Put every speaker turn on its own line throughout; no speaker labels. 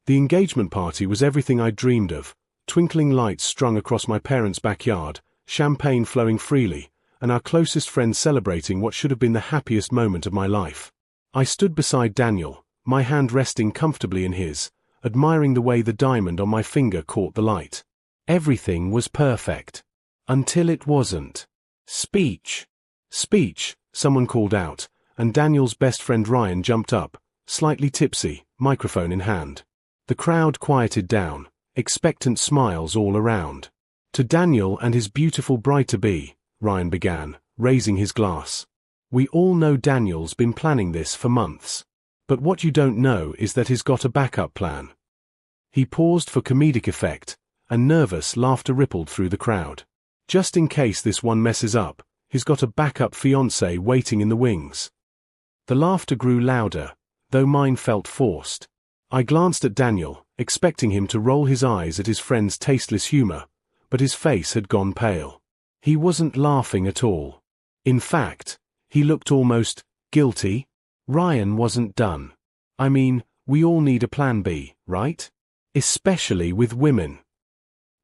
The engagement party was everything I'd dreamed of: twinkling lights strung across my parents' backyard, champagne flowing freely, and our closest friends celebrating what should have been the happiest moment of my life. I stood beside Daniel, my hand resting comfortably in his, admiring the way the diamond on my finger caught the light. Everything was perfect. Until it wasn't. Speech! Speech! Someone called out, and Daniel's best friend Ryan jumped up, slightly tipsy, microphone in hand. The crowd quieted down, expectant smiles all around. To Daniel and his beautiful bride-to-be, Ryan began, raising his glass. We all know Daniel's been planning this for months. But what you don't know is that he's got a backup plan. He paused for comedic effect, and nervous laughter rippled through the crowd. Just in case this one messes up, he's got a backup fiancé waiting in the wings. The laughter grew louder, though mine felt forced. I glanced at Daniel, expecting him to roll his eyes at his friend's tasteless humor, but his face had gone pale. He wasn't laughing at all. In fact, he looked almost guilty. Ryan wasn't done. I mean, we all need a plan B, right? Especially with women.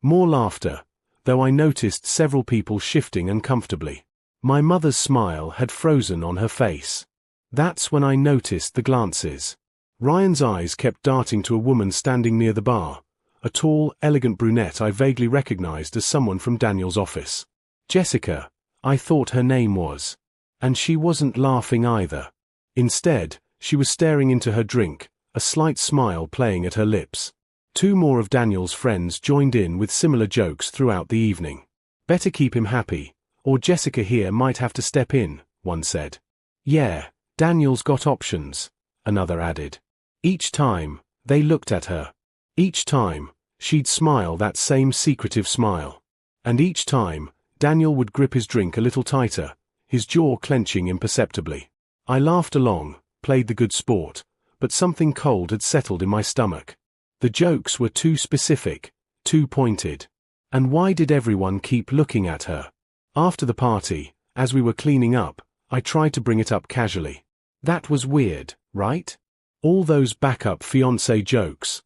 More laughter, though I noticed several people shifting uncomfortably. My mother's smile had frozen on her face. That's when I noticed the glances. Ryan's eyes kept darting to a woman standing near the bar, a tall, elegant brunette I vaguely recognized as someone from Daniel's office. Jessica, I thought her name was. And she wasn't laughing either. Instead, she was staring into her drink, a slight smile playing at her lips. Two more of Daniel's friends joined in with similar jokes throughout the evening. Better keep him happy, or Jessica here might have to step in, one said. Yeah, Daniel's got options, another added. Each time, they looked at her. Each time, she'd smile that same secretive smile. And each time, Daniel would grip his drink a little tighter, his jaw clenching imperceptibly. I laughed along, played the good sport, but something cold had settled in my stomach. The jokes were too specific, too pointed. And why did everyone keep looking at her? After the party, as we were cleaning up, I tried to bring it up casually. That was weird, right? All those backup fiancé jokes.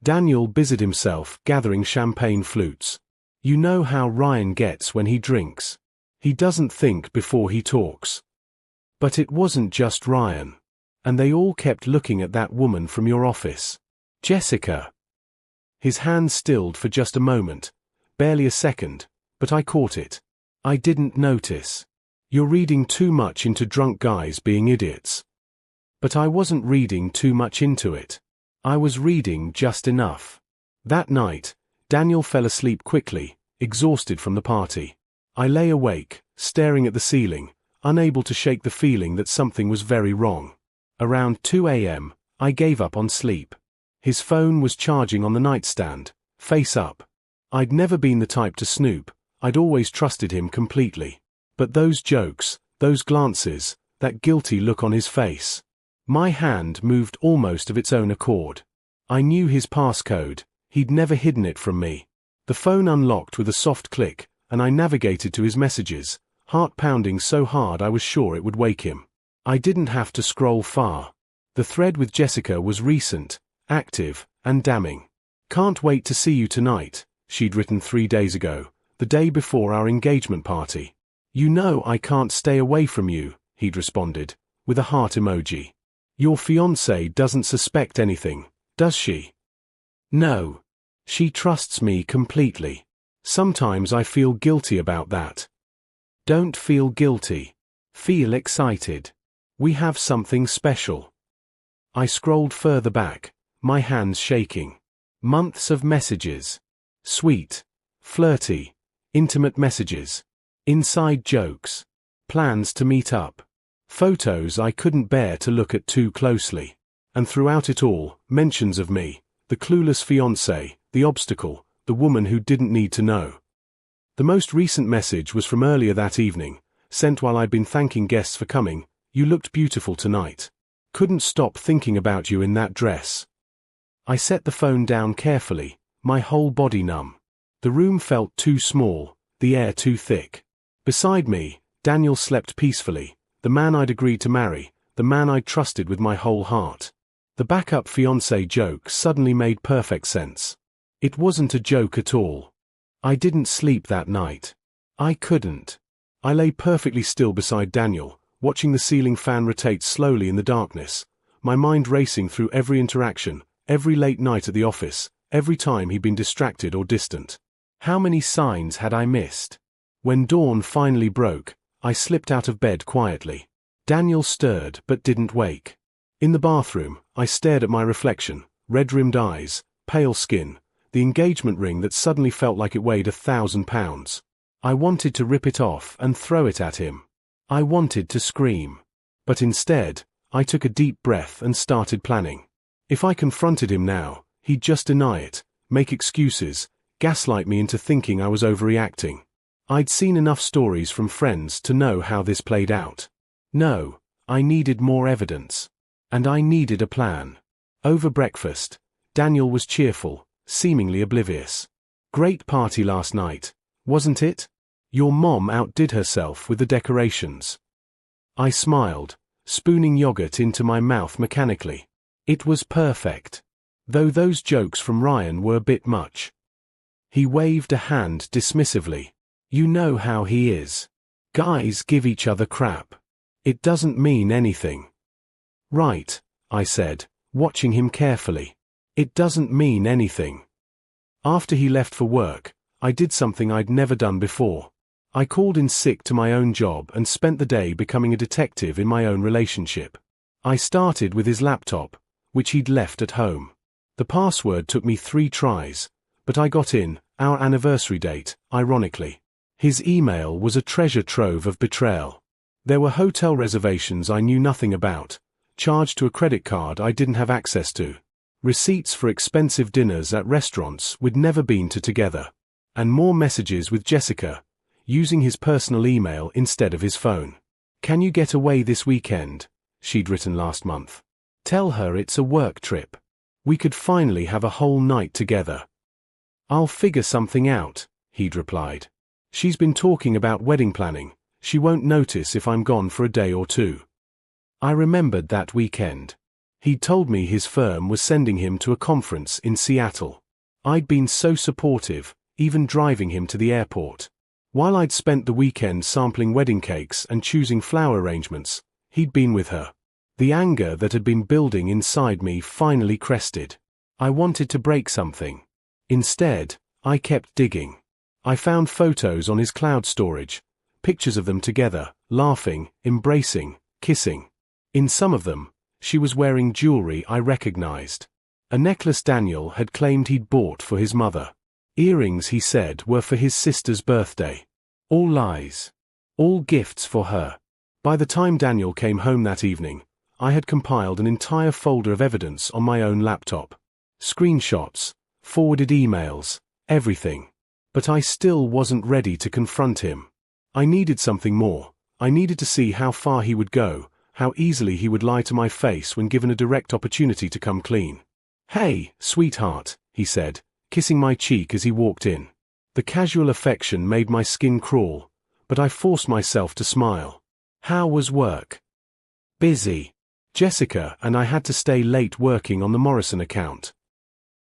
Daniel busied himself gathering champagne flutes. You know how Ryan gets when he drinks. He doesn't think before he talks. But it wasn't just Ryan. And they all kept looking at that woman from your office. Jessica. His hand stilled for just a moment, barely a second, but I caught it. I didn't notice. You're reading too much into drunk guys being idiots. But I wasn't reading too much into it. I was reading just enough. That night, Daniel fell asleep quickly, exhausted from the party. I lay awake, staring at the ceiling, unable to shake the feeling that something was very wrong. Around 2 a.m., I gave up on sleep. His phone was charging on the nightstand, face up. I'd never been the type to snoop, I'd always trusted him completely. But those jokes, those glances, that guilty look on his face. My hand moved almost of its own accord. I knew his passcode, he'd never hidden it from me. The phone unlocked with a soft click, and I navigated to his messages, heart pounding so hard I was sure it would wake him. I didn't have to scroll far. The thread with Jessica was recent, active, and damning. Can't wait to see you tonight, she'd written 3 days ago, the day before our engagement party. You know I can't stay away from you, he'd responded, with a heart emoji. Your fiancée doesn't suspect anything, does she? No. She trusts me completely. Sometimes I feel guilty about that. Don't feel guilty. Feel excited. We have something special. I scrolled further back, my hands shaking. Months of messages. Sweet, flirty, intimate messages. Inside jokes. Plans to meet up. Photos I couldn't bear to look at too closely. And throughout it all, mentions of me, the clueless fiancé, the obstacle, the woman who didn't need to know. The most recent message was from earlier that evening, sent while I'd been thanking guests for coming. You looked beautiful tonight. Couldn't stop thinking about you in that dress. I set the phone down carefully, my whole body numb. The room felt too small, the air too thick. Beside me, Daniel slept peacefully, the man I'd agreed to marry, the man I'd trusted with my whole heart. The backup fiancé joke suddenly made perfect sense. It wasn't a joke at all. I didn't sleep that night. I couldn't. I lay perfectly still beside Daniel, watching the ceiling fan rotate slowly in the darkness, my mind racing through every interaction, every late night at the office, every time he'd been distracted or distant. How many signs had I missed? When dawn finally broke, I slipped out of bed quietly. Daniel stirred but didn't wake. In the bathroom, I stared at my reflection, red-rimmed eyes, pale skin, the engagement ring that suddenly felt like it weighed 1,000 pounds. I wanted to rip it off and throw it at him. I wanted to scream. But instead, I took a deep breath and started planning. If I confronted him now, he'd just deny it, make excuses, gaslight me into thinking I was overreacting. I'd seen enough stories from friends to know how this played out. No, I needed more evidence. And I needed a plan. Over breakfast, Daniel was cheerful, seemingly oblivious. Great party last night, wasn't it? Your mom outdid herself with the decorations. I smiled, spooning yogurt into my mouth mechanically. It was perfect. Though those jokes from Ryan were a bit much. He waved a hand dismissively. You know how he is. Guys give each other crap. It doesn't mean anything. Right, I said, watching him carefully. It doesn't mean anything. After he left for work, I did something I'd never done before. I called in sick to my own job and spent the day becoming a detective in my own relationship. I started with his laptop, which he'd left at home. The password took me 3 tries, but I got in, our anniversary date, ironically. His email was a treasure trove of betrayal. There were hotel reservations I knew nothing about, charged to a credit card I didn't have access to, receipts for expensive dinners at restaurants we'd never been to together, and more messages with Jessica, using his personal email instead of his phone. Can you get away this weekend? She'd written last month. Tell her it's a work trip. We could finally have a whole night together. I'll figure something out, he'd replied. She's been talking about wedding planning. She won't notice if I'm gone for a day or two. I remembered that weekend. He'd told me his firm was sending him to a conference in Seattle. I'd been so supportive, even driving him to the airport. While I'd spent the weekend sampling wedding cakes and choosing flower arrangements, he'd been with her. The anger that had been building inside me finally crested. I wanted to break something. Instead, I kept digging. I found photos on his cloud storage, pictures of them together, laughing, embracing, kissing. In some of them, she was wearing jewelry I recognized. A necklace Daniel had claimed he'd bought for his mother. Earrings, he said, were for his sister's birthday. All lies. All gifts for her. By the time Daniel came home that evening, I had compiled an entire folder of evidence on my own laptop. Screenshots, forwarded emails, everything. But I still wasn't ready to confront him. I needed something more. I needed to see how far he would go, how easily he would lie to my face when given a direct opportunity to come clean. Hey, sweetheart, he said, kissing my cheek as he walked in. The casual affection made my skin crawl, but I forced myself to smile. How was work? Busy. Jessica and I had to stay late working on the Morrison account.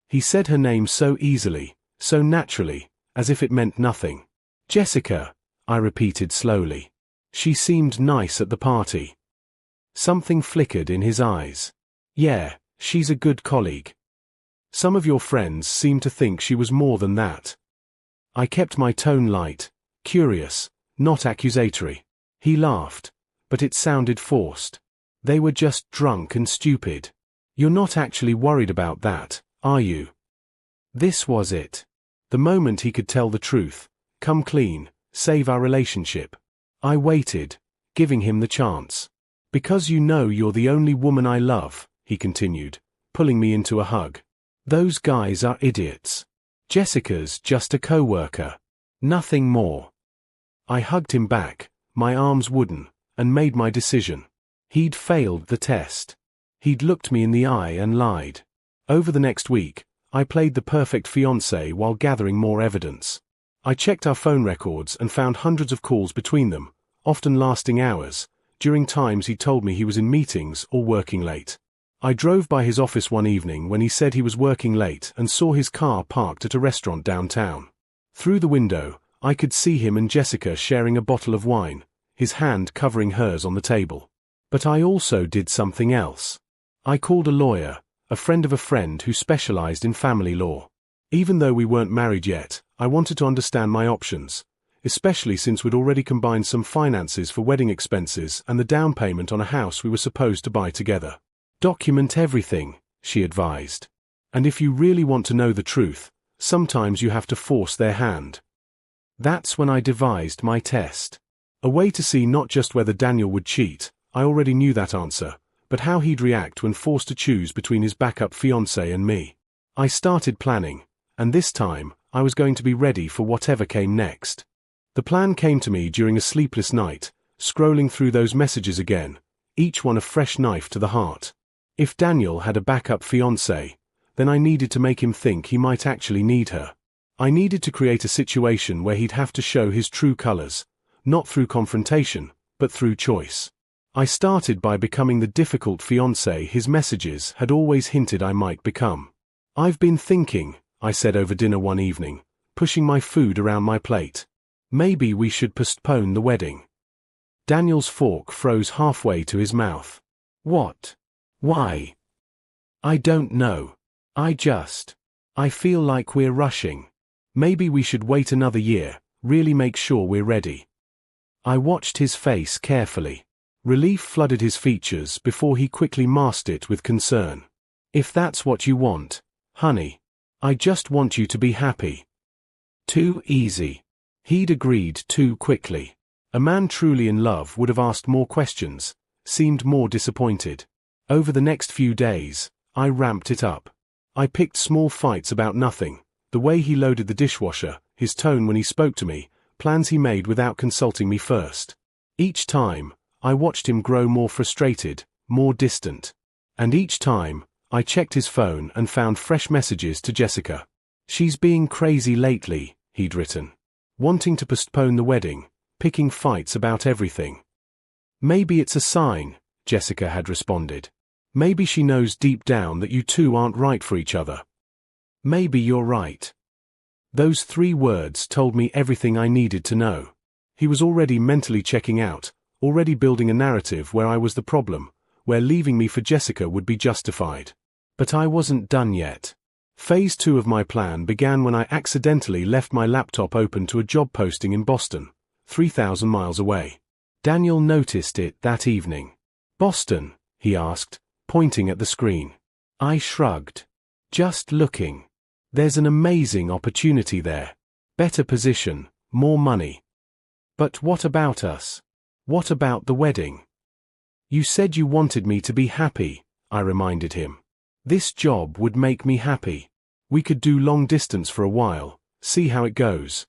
He said her name so easily, so naturally, as if it meant nothing. Jessica, I repeated slowly. She seemed nice at the party. Something flickered in his eyes. Yeah, she's a good colleague. Some of your friends seem to think she was more than that. I kept my tone light, curious, not accusatory. He laughed, but it sounded forced. They were just drunk and stupid. You're not actually worried about that, are you? This was it. The moment he could tell the truth, come clean, save our relationship. I waited, giving him the chance. Because you know you're the only woman I love, he continued, pulling me into a hug. Those guys are idiots. Jessica's just a co-worker. Nothing more. I hugged him back, my arms wooden, and made my decision. He'd failed the test. He'd looked me in the eye and lied. Over the next week, I played the perfect fiancé while gathering more evidence. I checked our phone records and found hundreds of calls between them, often lasting hours, during times he told me he was in meetings or working late. I drove by his office one evening when he said he was working late and saw his car parked at a restaurant downtown. Through the window, I could see him and Jessica sharing a bottle of wine, his hand covering hers on the table. But I also did something else. I called a lawyer, a friend of a friend who specialized in family law. Even though we weren't married yet, I wanted to understand my options, especially since we'd already combined some finances for wedding expenses and the down payment on a house we were supposed to buy together. Document everything, she advised. And if you really want to know the truth, sometimes you have to force their hand. That's when I devised my test. A way to see not just whether Daniel would cheat, I already knew that answer, but how he'd react when forced to choose between his backup fiancé and me. I started planning, and this time, I was going to be ready for whatever came next. The plan came to me during a sleepless night, scrolling through those messages again, each one a fresh knife to the heart. If Daniel had a backup fiancé, then I needed to make him think he might actually need her. I needed to create a situation where he'd have to show his true colors, not through confrontation, but through choice. I started by becoming the difficult fiancé his messages had always hinted I might become. "I've been thinking," I said over dinner one evening, pushing my food around my plate. "Maybe we should postpone the wedding." Daniel's fork froze halfway to his mouth. "What? Why?" "I don't know. I feel like we're rushing. Maybe we should wait another year, really make sure we're ready." I watched his face carefully. Relief flooded his features before he quickly masked it with concern. "If that's what you want, honey, I just want you to be happy." Too easy. He'd agreed too quickly. A man truly in love would have asked more questions, seemed more disappointed. Over the next few days, I ramped it up. I picked small fights about nothing, the way he loaded the dishwasher, his tone when he spoke to me, plans he made without consulting me first. Each time, I watched him grow more frustrated, more distant. And each time, I checked his phone and found fresh messages to Jessica. "She's being crazy lately," he'd written. "Wanting to postpone the wedding, picking fights about everything." "Maybe it's a sign," Jessica had responded. "Maybe she knows deep down that you two aren't right for each other." "Maybe you're right." Those 3 words told me everything I needed to know. He was already mentally checking out, already building a narrative where I was the problem, where leaving me for Jessica would be justified. But I wasn't done yet. Phase 2 of my plan began when I accidentally left my laptop open to a job posting in Boston, 3,000 miles away. Daniel noticed it that evening. "Boston?" he asked, pointing at the screen. I shrugged. "Just looking. There's an amazing opportunity there. Better position, more money." "But what about us? What about the wedding?" "You said you wanted me to be happy," I reminded him. "This job would make me happy. We could do long distance for a while, see how it goes."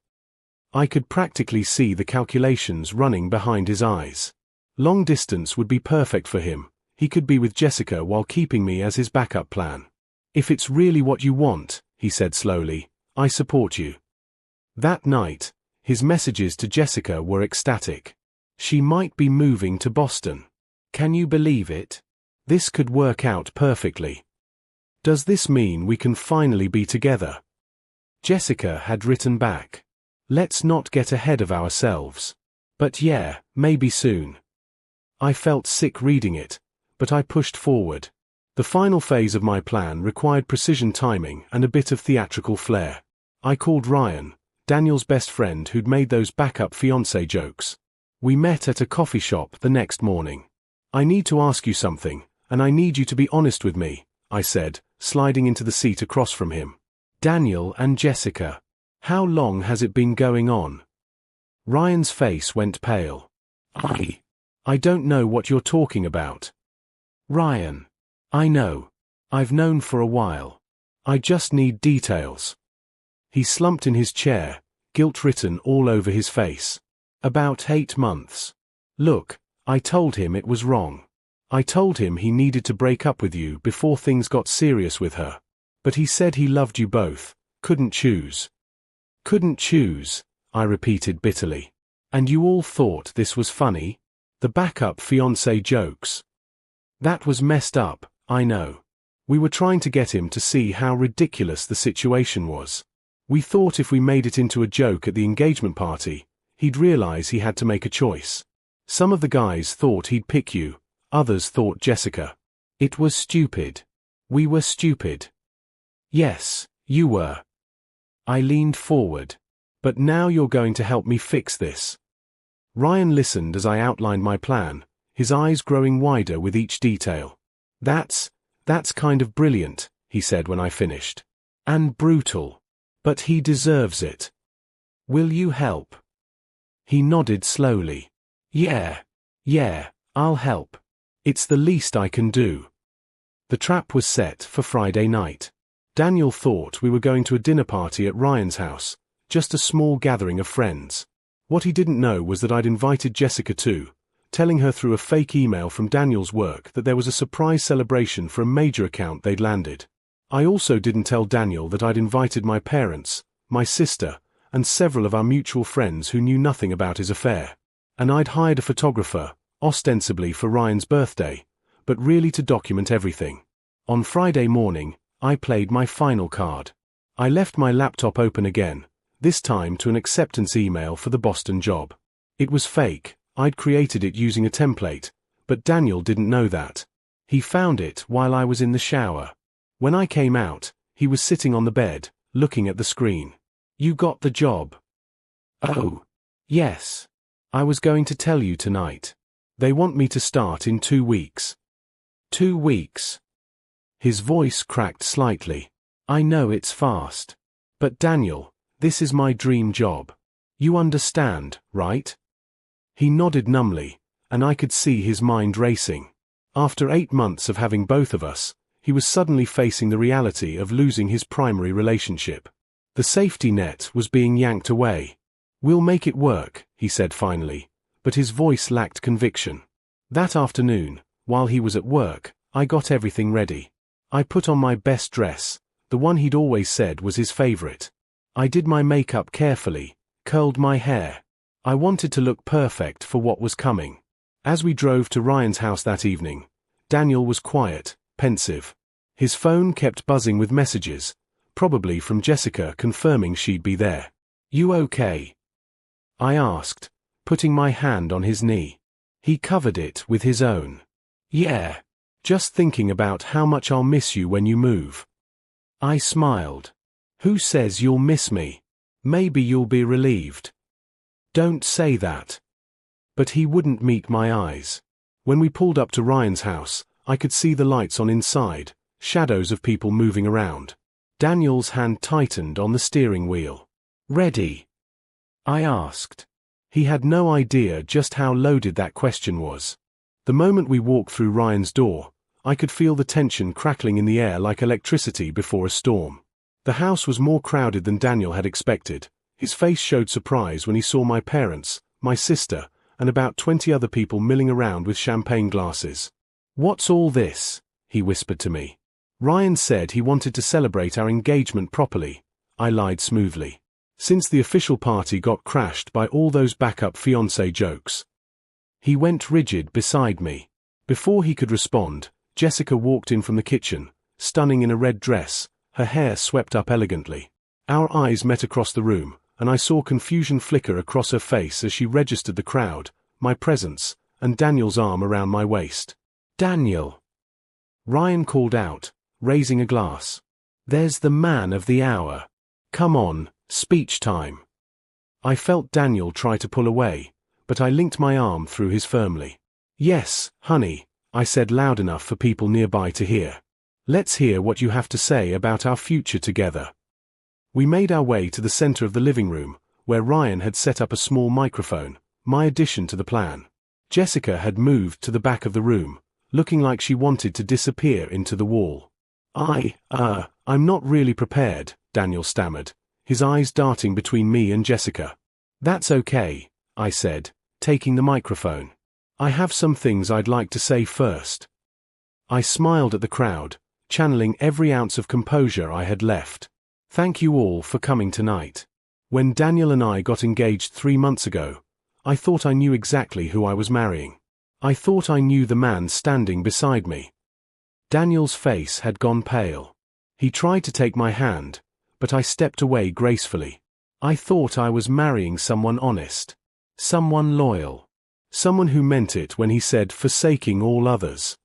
I could practically see the calculations running behind his eyes. Long distance would be perfect for him. He could be with Jessica while keeping me as his backup plan. "If it's really what you want," he said slowly, "I support you." That night, his messages to Jessica were ecstatic. "She might be moving to Boston. Can you believe it? This could work out perfectly. Does this mean we can finally be together?" Jessica had written back, "Let's not get ahead of ourselves. But yeah, maybe soon." I felt sick reading it, but I pushed forward. The final phase of my plan required precision timing and a bit of theatrical flair. I called Ryan, Daniel's best friend who'd made those backup fiancé jokes. We met at a coffee shop the next morning. "I need to ask you something, and I need you to be honest with me," I said, sliding into the seat across from him. "Daniel and Jessica. How long has it been going on?" Ryan's face went pale. I don't know what you're talking about." "Ryan. I know. I've known for a while. I just need details." He slumped in his chair, guilt written all over his face. "About 8 months. Look, I told him it was wrong. I told him he needed to break up with you before things got serious with her. But he said he loved you both, couldn't choose." "Couldn't choose," I repeated bitterly. "And you all thought this was funny? The backup fiancé jokes." "That was messed up," I know. We were trying to get him to see how ridiculous the situation was. We thought if we made it into a joke at the engagement party, he'd realize he had to make a choice. Some of the guys thought he'd pick you, others thought Jessica. It was stupid. We were stupid. Yes, you were. I leaned forward. But now you're going to help me fix this. Ryan listened as I outlined my plan, his eyes growing wider with each detail. That's kind of brilliant, he said when I finished. And brutal. But he deserves it. Will you help? He nodded slowly. Yeah, I'll help. It's the least I can do. The trap was set for Friday night. Daniel thought we were going to a dinner party at Ryan's house, just a small gathering of friends. What he didn't know was that I'd invited Jessica too, telling her through a fake email from Daniel's work that there was a surprise celebration for a major account they'd landed. I also didn't tell Daniel that I'd invited my parents, my sister, and several of our mutual friends who knew nothing about his affair. And I'd hired a photographer, ostensibly for Ryan's birthday, but really to document everything. On Friday morning, I played my final card. I left my laptop open again, this time to an acceptance email for the Boston job. It was fake, I'd created it using a template, but Daniel didn't know that. He found it while I was in the shower. When I came out, he was sitting on the bed, looking at the screen. You got the job. Oh. Yes. I was going to tell you tonight. They want me to start in 2 weeks. 2 weeks. His voice cracked slightly. I know it's fast. But Daniel, this is my dream job. You understand, right? He nodded numbly, and I could see his mind racing. After 8 months of having both of us, he was suddenly facing the reality of losing his primary relationship. The safety net was being yanked away. We'll make it work, he said finally, but his voice lacked conviction. That afternoon, while he was at work, I got everything ready. I put on my best dress, the one he'd always said was his favorite. I did my makeup carefully, curled my hair. I wanted to look perfect for what was coming. As we drove to Ryan's house that evening, Daniel was quiet, pensive. His phone kept buzzing with messages, probably from Jessica confirming she'd be there. You okay? I asked, putting my hand on his knee. He covered it with his own. Yeah. Just thinking about how much I'll miss you when you move. I smiled. Who says you'll miss me? Maybe you'll be relieved. Don't say that. But he wouldn't meet my eyes. When we pulled up to Ryan's house, I could see the lights on inside, shadows of people moving around. Daniel's hand tightened on the steering wheel. Ready? I asked. He had no idea just how loaded that question was. The moment we walked through Ryan's door, I could feel the tension crackling in the air like electricity before a storm. The house was more crowded than Daniel had expected. His face showed surprise when he saw my parents, my sister, and about 20 other people milling around with champagne glasses. What's all this? He whispered to me. Ryan said he wanted to celebrate our engagement properly. I lied smoothly. Since the official party got crashed by all those backup fiancé jokes. He went rigid beside me. Before he could respond, Jessica walked in from the kitchen, stunning in a red dress, her hair swept up elegantly. Our eyes met across the room, and I saw confusion flicker across her face as she registered the crowd, my presence, and Daniel's arm around my waist. Daniel! Ryan called out, raising a glass. There's the man of the hour. Come on, speech time. I felt Daniel try to pull away, but I linked my arm through his firmly. Yes, honey, I said loud enough for people nearby to hear. Let's hear what you have to say about our future together. We made our way to the center of the living room, where Ryan had set up a small microphone, my addition to the plan. Jessica had moved to the back of the room, looking like she wanted to disappear into the wall. I'm not really prepared, Daniel stammered, his eyes darting between me and Jessica. That's okay, I said, taking the microphone. I have some things I'd like to say first. I smiled at the crowd, channeling every ounce of composure I had left. Thank you all for coming tonight. When Daniel and I got engaged 3 months ago, I thought I knew exactly who I was marrying. I thought I knew the man standing beside me. Daniel's face had gone pale. He tried to take my hand, but I stepped away gracefully. I thought I was marrying someone honest. Someone loyal. Someone who meant it when he said forsaking all others.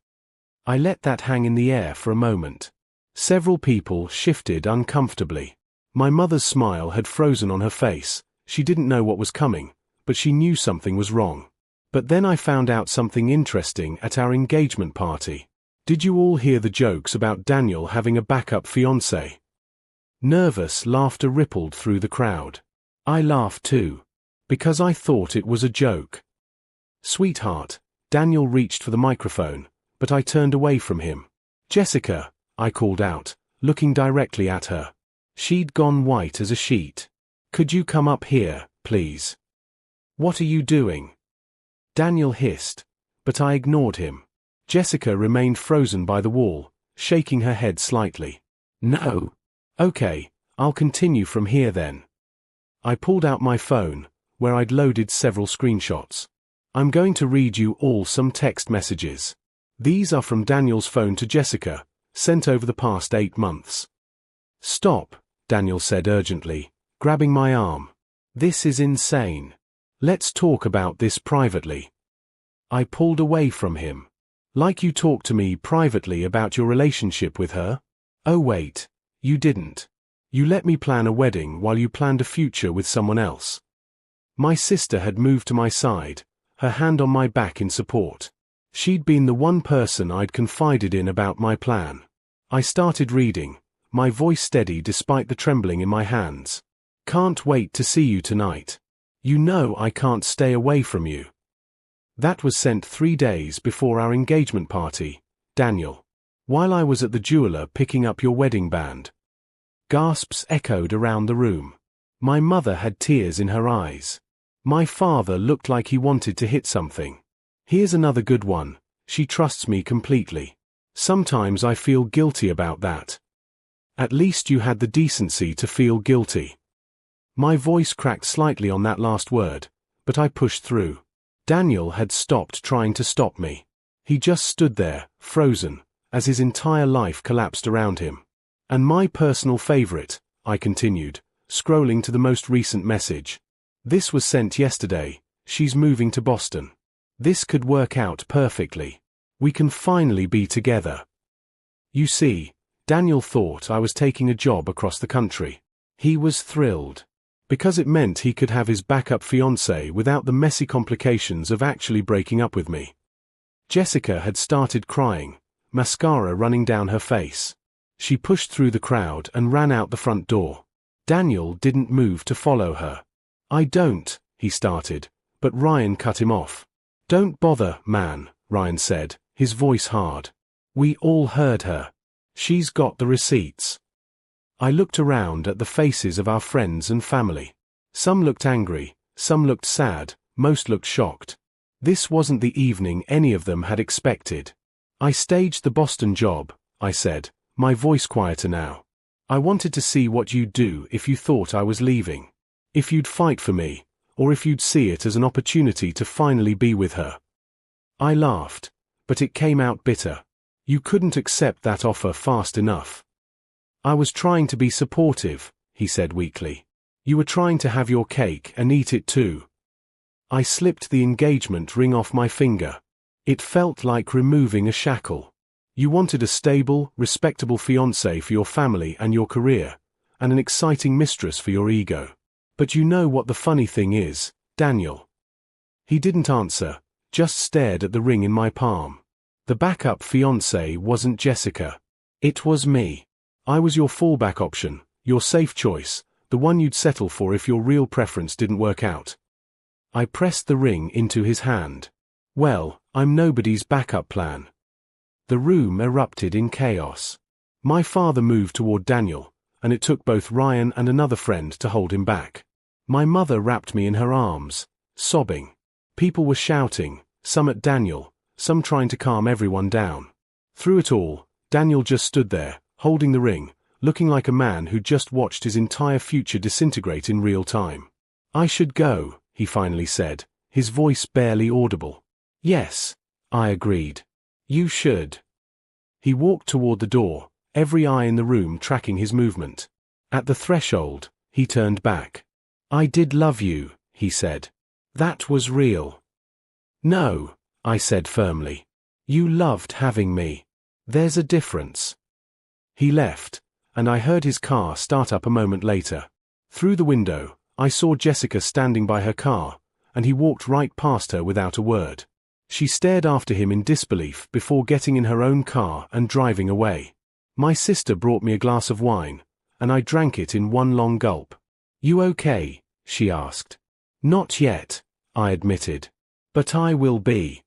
I let that hang in the air for a moment. Several people shifted uncomfortably. My mother's smile had frozen on her face. She didn't know what was coming, but she knew something was wrong. But then I found out something interesting at our engagement party. Did you all hear the jokes about Daniel having a backup fiancé? Nervous laughter rippled through the crowd. I laughed too, because I thought it was a joke. Sweetheart, Daniel reached for the microphone, but I turned away from him. Jessica, I called out, looking directly at her. She'd gone white as a sheet. Could you come up here, please? What are you doing? Daniel hissed, but I ignored him. Jessica remained frozen by the wall, shaking her head slightly. No. Okay, I'll continue from here then. I pulled out my phone, where I'd loaded several screenshots. I'm going to read you all some text messages. These are from Daniel's phone to Jessica, sent over the past 8 months. Stop, Daniel said urgently, grabbing my arm. This is insane. Let's talk about this privately. I pulled away from him. Like you talked to me privately about your relationship with her? Oh wait, you didn't. You let me plan a wedding while you planned a future with someone else. My sister had moved to my side, her hand on my back in support. She'd been the one person I'd confided in about my plan. I started reading, my voice steady despite the trembling in my hands. Can't wait to see you tonight. You know I can't stay away from you. That was sent 3 days before our engagement party, Daniel. While I was at the jeweler picking up your wedding band. Gasps echoed around the room. My mother had tears in her eyes. My father looked like he wanted to hit something. Here's another good one. She trusts me completely. Sometimes I feel guilty about that. At least you had the decency to feel guilty. My voice cracked slightly on that last word, but I pushed through. Daniel had stopped trying to stop me. He just stood there, frozen, as his entire life collapsed around him. And my personal favorite, I continued, scrolling to the most recent message. This was sent yesterday. She's moving to Boston. This could work out perfectly. We can finally be together. You see, Daniel thought I was taking a job across the country. He was thrilled. Because it meant he could have his backup fiancée without the messy complications of actually breaking up with me. Jessica had started crying, mascara running down her face. She pushed through the crowd and ran out the front door. Daniel didn't move to follow her. I don't, he started, but Ryan cut him off. Don't bother, man, Ryan said, his voice hard. We all heard her. She's got the receipts. I looked around at the faces of our friends and family. Some looked angry, some looked sad, most looked shocked. This wasn't the evening any of them had expected. I staged the Boston job, I said, my voice quieter now. I wanted to see what you'd do if you thought I was leaving. If you'd fight for me, or if you'd see it as an opportunity to finally be with her. I laughed, but it came out bitter. You couldn't accept that offer fast enough. I was trying to be supportive, he said weakly. You were trying to have your cake and eat it too. I slipped the engagement ring off my finger. It felt like removing a shackle. You wanted a stable, respectable fiancé for your family and your career, and an exciting mistress for your ego. But you know what the funny thing is, Daniel? He didn't answer, just stared at the ring in my palm. The backup fiancé wasn't Jessica. It was me. I was your fallback option, your safe choice, the one you'd settle for if your real preference didn't work out. I pressed the ring into his hand. Well, I'm nobody's backup plan. The room erupted in chaos. My father moved toward Daniel, and it took both Ryan and another friend to hold him back. My mother wrapped me in her arms, sobbing. People were shouting, some at Daniel, some trying to calm everyone down. Through it all, Daniel just stood there, holding the ring, looking like a man who'd just watched his entire future disintegrate in real time. I should go, he finally said, his voice barely audible. Yes, I agreed. You should. He walked toward the door, every eye in the room tracking his movement. At the threshold, he turned back. "I did love you," he said. "That was real." "No," I said firmly. "You loved having me. There's a difference." He left, and I heard his car start up a moment later. Through the window, I saw Jessica standing by her car, and he walked right past her without a word. She stared after him in disbelief before getting in her own car and driving away. My sister brought me a glass of wine, and I drank it in one long gulp. "You okay?" she asked. "Not yet," I admitted. "But I will be."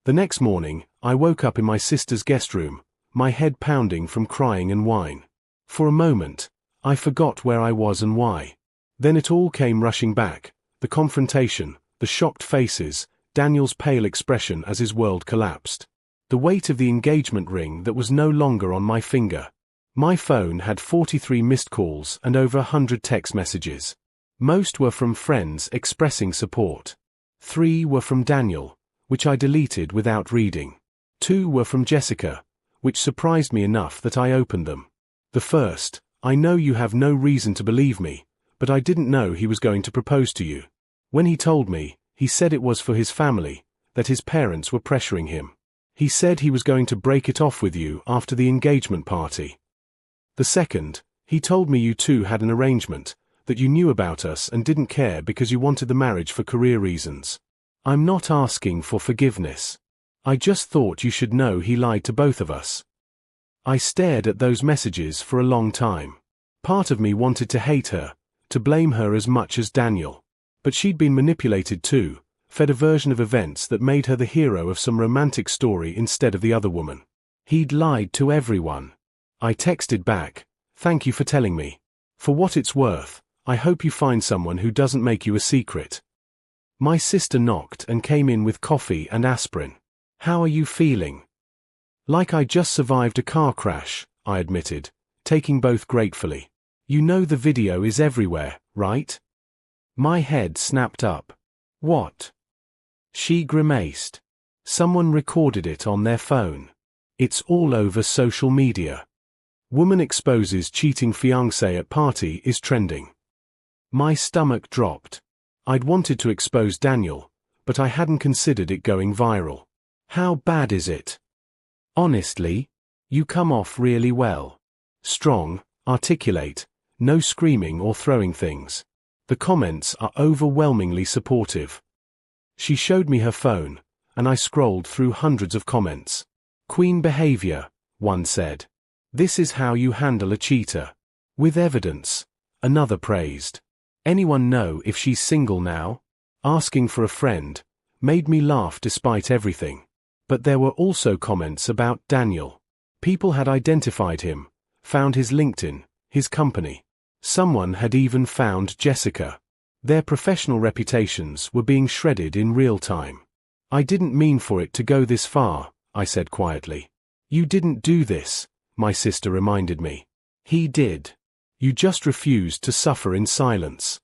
The next morning, I woke up in my sister's guest room, my head pounding from crying and wine. For a moment, I forgot where I was and why. Then it all came rushing back, the confrontation, the shocked faces, Daniel's pale expression as his world collapsed. The weight of the engagement ring that was no longer on my finger. My phone had 43 missed calls and over 100 text messages. Most were from friends expressing support. 3 were from Daniel, which I deleted without reading. 2 were from Jessica, which surprised me enough that I opened them. The first: "I know you have no reason to believe me, but I didn't know he was going to propose to you. When he told me, he said it was for his family, that his parents were pressuring him. He said he was going to break it off with you after the engagement party." The second: "He told me you two had an arrangement, that you knew about us and didn't care because you wanted the marriage for career reasons. I'm not asking for forgiveness. I just thought you should know he lied to both of us." I stared at those messages for a long time. Part of me wanted to hate her, to blame her as much as Daniel. But she'd been manipulated too, fed a version of events that made her the hero of some romantic story instead of the other woman. "He'd lied to everyone." I texted back, "Thank you for telling me. For what it's worth, I hope you find someone who doesn't make you a secret." My sister knocked and came in with coffee and aspirin. "How are you feeling?" "Like I just survived a car crash," I admitted, taking both gratefully. "You know the video is everywhere, right?" My head snapped up. "What?" She grimaced. "Someone recorded it on their phone. It's all over social media. Woman exposes cheating fiancé at party is trending." My stomach dropped. I'd wanted to expose Daniel, but I hadn't considered it going viral. "How bad is it?" "Honestly, you come off really well. Strong, articulate, no screaming or throwing things. The comments are overwhelmingly supportive." She showed me her phone, and I scrolled through hundreds of comments. "Queen behavior," one said. "This is how you handle a cheater. With evidence," another praised. "Anyone know if she's single now?" Asking for a friend made me laugh despite everything. But there were also comments about Daniel. People had identified him, found his LinkedIn, his company. Someone had even found Jessica. Their professional reputations were being shredded in real time. "I didn't mean for it to go this far," I said quietly. "You didn't do this," my sister reminded me. "He did. You just refused to suffer in silence."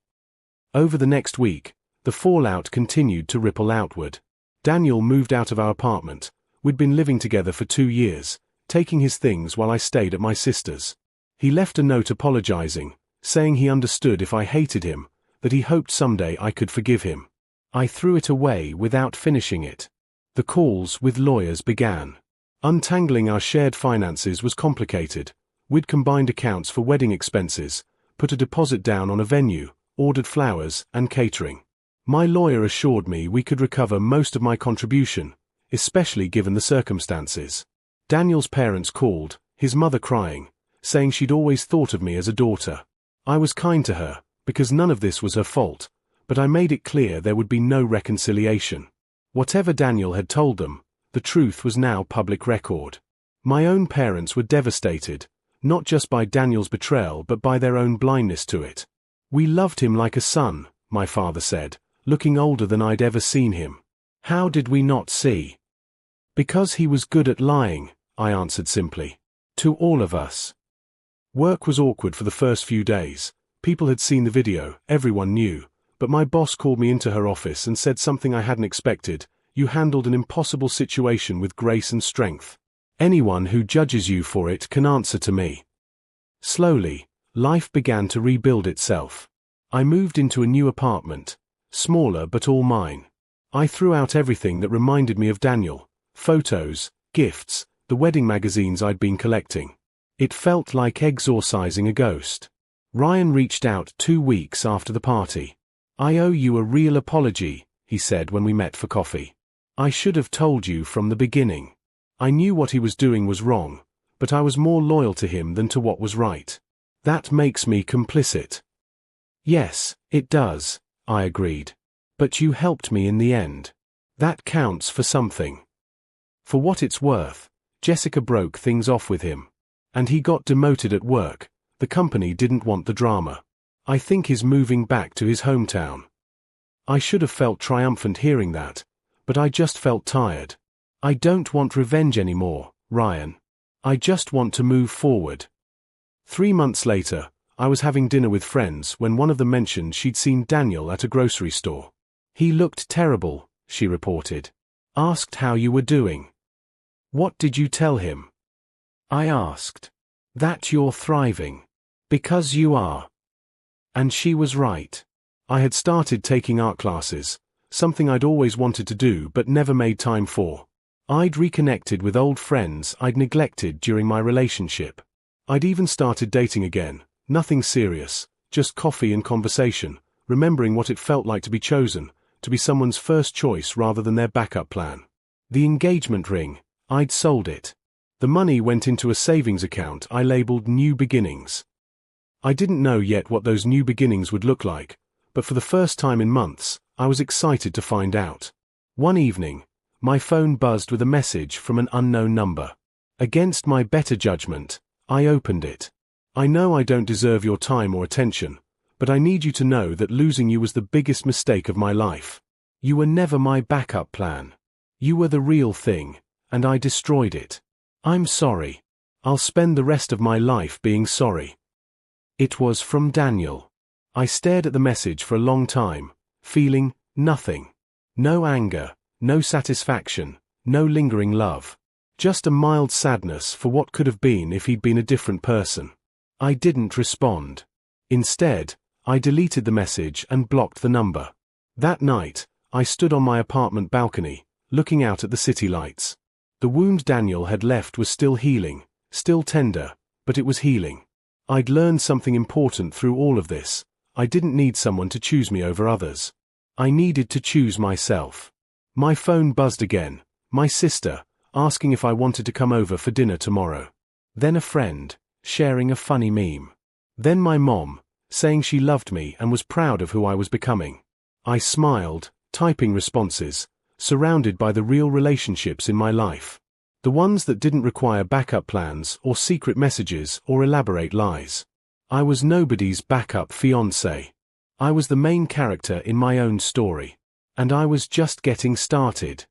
Over the next week, the fallout continued to ripple outward. Daniel moved out of our apartment. We'd been living together for 2 years, taking his things while I stayed at my sister's. He left a note apologizing, saying he understood if I hated him, that he hoped someday I could forgive him. I threw it away without finishing it. The calls with lawyers began. Untangling our shared finances was complicated. We'd combined accounts for wedding expenses, put a deposit down on a venue, ordered flowers and catering. My lawyer assured me we could recover most of my contribution, especially given the circumstances. Daniel's parents called, his mother crying, saying she'd always thought of me as a daughter. I was kind to her, because none of this was her fault, but I made it clear there would be no reconciliation. Whatever Daniel had told them, the truth was now public record. My own parents were devastated, not just by Daniel's betrayal but by their own blindness to it. "We loved him like a son," my father said, looking older than I'd ever seen him. "How did we not see?" "Because he was good at lying," I answered simply. "To all of us." Work was awkward for the first few days. People had seen the video, everyone knew, but my boss called me into her office and said something I hadn't expected: "You handled an impossible situation with grace and strength." Anyone who judges you for it can answer to me. Slowly, life began to rebuild itself. I moved into a new apartment, smaller but all mine. I threw out everything that reminded me of Daniel: photos, gifts, the wedding magazines I'd been collecting. It felt like exorcising a ghost. Ryan reached out 2 weeks after the party. "I owe you a real apology," he said when we met for coffee. "I should have told you from the beginning. I knew what he was doing was wrong, but I was more loyal to him than to what was right. That makes me complicit." "Yes, it does," I agreed. "But you helped me in the end. That counts for something." For what it's worth, Jessica broke things off with him. And he got demoted at work. The company didn't want the drama. I think he's moving back to his hometown. I should have felt triumphant hearing that, but I just felt tired. I don't want revenge anymore, Ryan. I just want to move forward. 3 months later, I was having dinner with friends when one of them mentioned she'd seen Daniel at a grocery store. "He looked terrible," she reported. "Asked how you were doing." "What did you tell him?" I asked. "That you're thriving. Because you are." And she was right. I had started taking art classes, something I'd always wanted to do but never made time for. I'd reconnected with old friends I'd neglected during my relationship. I'd even started dating again, nothing serious, just coffee and conversation, remembering what it felt like to be chosen, to be someone's first choice rather than their backup plan. The engagement ring, I'd sold it. The money went into a savings account I labeled New Beginnings. I didn't know yet what those new beginnings would look like, but for the first time in months, I was excited to find out. One evening, my phone buzzed with a message from an unknown number. Against my better judgment, I opened it. "I know I don't deserve your time or attention, but I need you to know that losing you was the biggest mistake of my life. You were never my backup plan. You were the real thing, and I destroyed it. I'm sorry. I'll spend the rest of my life being sorry." It was from Daniel. I stared at the message for a long time, feeling nothing. No anger, no satisfaction, no lingering love. Just a mild sadness for what could have been if he'd been a different person. I didn't respond. Instead, I deleted the message and blocked the number. That night, I stood on my apartment balcony, looking out at the city lights. The wound Daniel had left was still healing, still tender, but it was healing. I'd learned something important through all of this. I didn't need someone to choose me over others. I needed to choose myself. My phone buzzed again, my sister, asking if I wanted to come over for dinner tomorrow. Then a friend, sharing a funny meme. Then my mom, saying she loved me and was proud of who I was becoming. I smiled, typing responses, surrounded by the real relationships in my life. The ones that didn't require backup plans or secret messages or elaborate lies. I was nobody's backup fiancé. I was the main character in my own story. And I was just getting started.